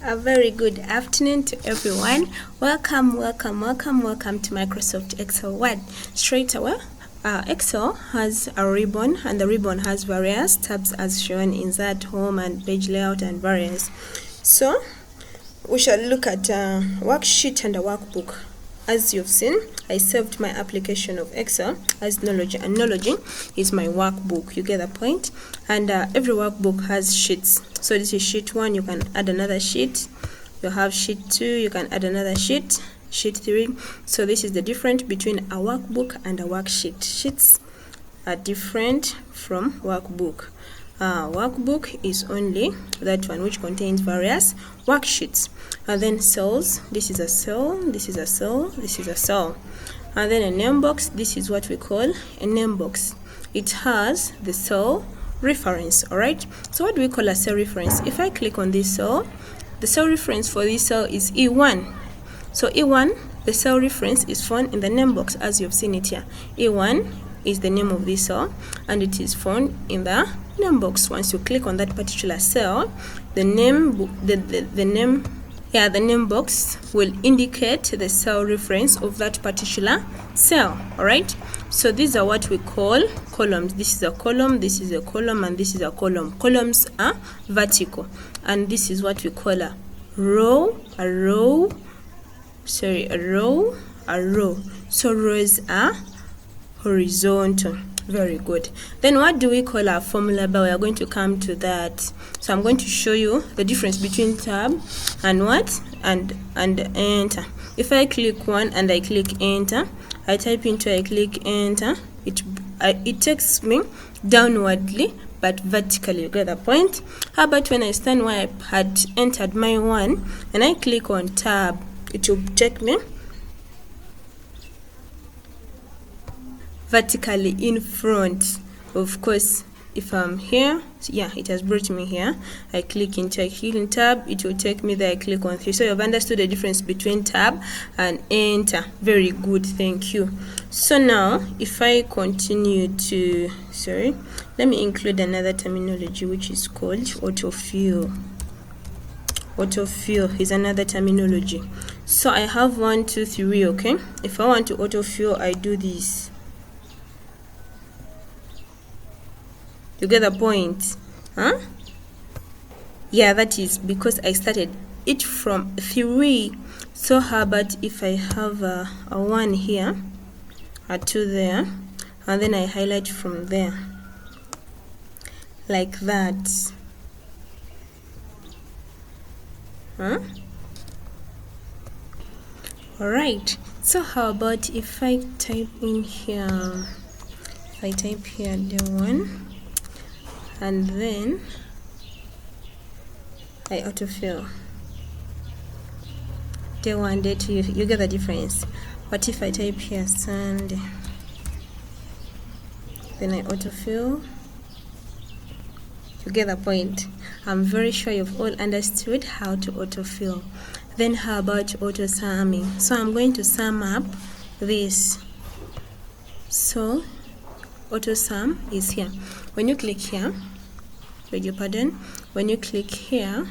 A very good afternoon to everyone. Welcome to Microsoft Excel Word. Straight away, Excel has a ribbon, and the ribbon has various tabs as shown: insert, home, and page layout, and various. So we shall look at a worksheet and a workbook. As you've seen, I saved my application of Excel as Knowledge, and Knowledge is my workbook. You get the point? And every workbook has sheets. So this is sheet 1, you can add another sheet. You have sheet 2, you can add another sheet. Sheet 3. So this is the difference between a workbook and a worksheet. Sheets are different from workbook. Workbook is only that one which contains various worksheets. And then cells, this is a cell, this is a cell, this is a cell. And then a name box, this is what we call a name box. It has the cell reference. Alright, so what do we call a cell reference? If I click on this cell, the cell reference for this cell is E1. So E1, the cell reference, is found in the name box as you've seen it here. E1 is the name of this cell, and it is found in the name box. Once you click on that particular cell, the name box will indicate the cell reference of that particular cell. All right, so these are what we call columns. This is a column, this is a column, and this is a column. Columns are vertical, and this is what we call a row. So rows are horizontal. Very good. Then what do we call our formula bar? We are going to come to that. So I'm going to show you the difference between tab and what and enter. If I click one and I click enter, I type into, I click enter, it takes me downwardly but vertically. You get the point? How about when I stand where I had entered my one and I click on tab, it will take me vertically in front. Of course, if I'm here, yeah, it has brought me here. I click into tab, it will take me there. I click on 3. So you've understood the difference between tab and enter. Very good, thank you. So now if I continue to, let me include another terminology which is called autofill. Autofill is another terminology. So I have 1, 2, 3. Okay, if I want to autofill, I do this. You get the point? Huh? Yeah, that is because I started it from 3. So how about if I have a 1 here, a 2 there, and then I highlight from there like that? Huh? Alright, so how about if I type in here, if I type here the 1 and then I autofill day 1, day 2, you get the difference. What if I type here Sunday, then I autofill? You get the point? I'm very sure you've all understood how to autofill. Then how about auto summing? So I'm going to sum up this. So auto sum is here. When you click here, when you click here,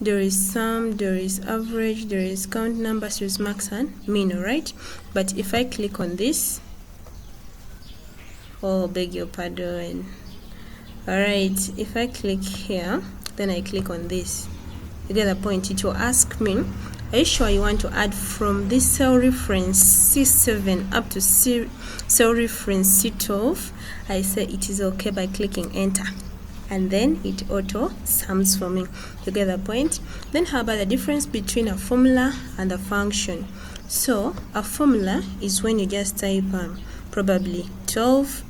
there is sum, there is average, there is count numbers, there is max and min, right? But if I click on this, beg your pardon. Alright, if I click here, then I click on this, you get the point. It will ask me, are you sure you want to add from this cell reference C7 up to cell reference C12? I say it is okay by clicking enter, and then it auto sums for me. You get the point? Then how about the difference between a formula and a function? So a formula is when you just type probably 12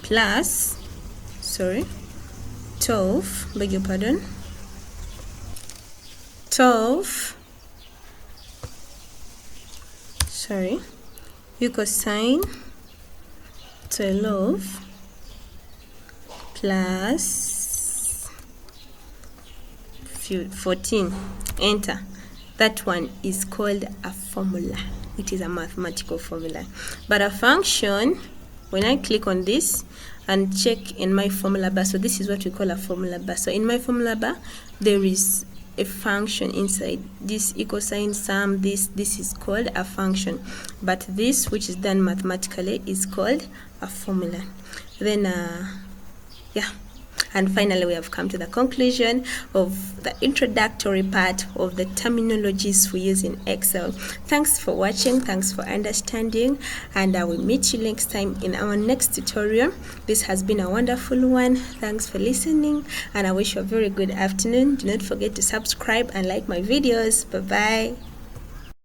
plus 12, beg your pardon, 12 equals sign 12 plus 14, enter. That one is called a formula. It is a mathematical formula. But a function when I click on this and check in my formula bar, so this is what we call a formula bar. So in my formula bar there is a function inside this equal sign sum. This is called a function, but this which is done mathematically is called a formula. Then yeah, and finally we have come to the conclusion of the introductory part of the terminologies we use in Excel. Thanks for watching, thanks for understanding, and I will meet you next time in our next tutorial. This has been a wonderful one. Thanks for listening, and I wish you a very good afternoon. Do not forget to subscribe and like my videos. Bye bye.